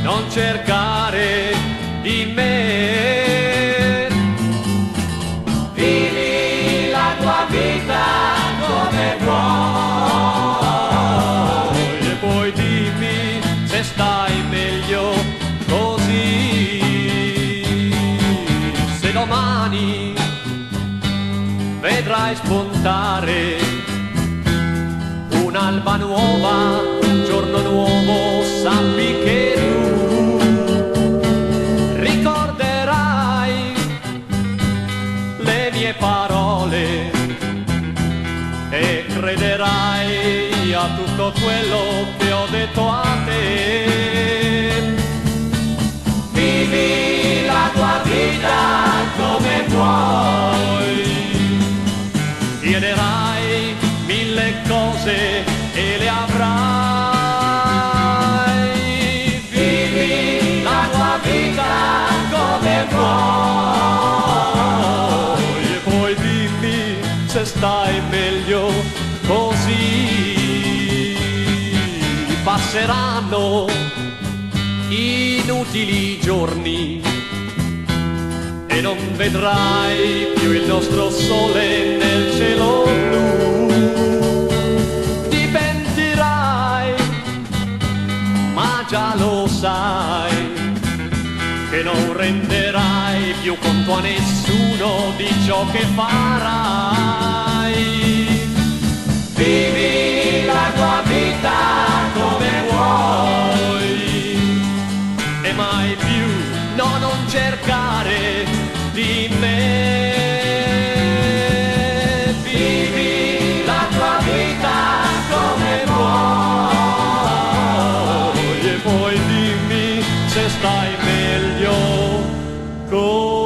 non cercare di me. Vivi la tua vita come vuoi e poi dimmi se stai meglio così. Se domani vedrai spuntare un'alba nuova, un giorno nuovo, sappi che tu ricorderai le mie parole e crederai a tutto quello che ho detto a te. Vivi la tua vita come vuoi, chiederai mille cose e le avrai. Vivi la tua vita come vuoi e poi dimmi se stai meglio così. Passeranno inutili giorni e non vedrai più il nostro sole nel cielo blu. Ti pentirai, ma già lo sai che non renderai più conto a nessuno di ciò che farai. Vivi la tua vita come vuoi e mai più non cercare di me. Vivi la tua vita come vuoi e poi dimmi se stai meglio così.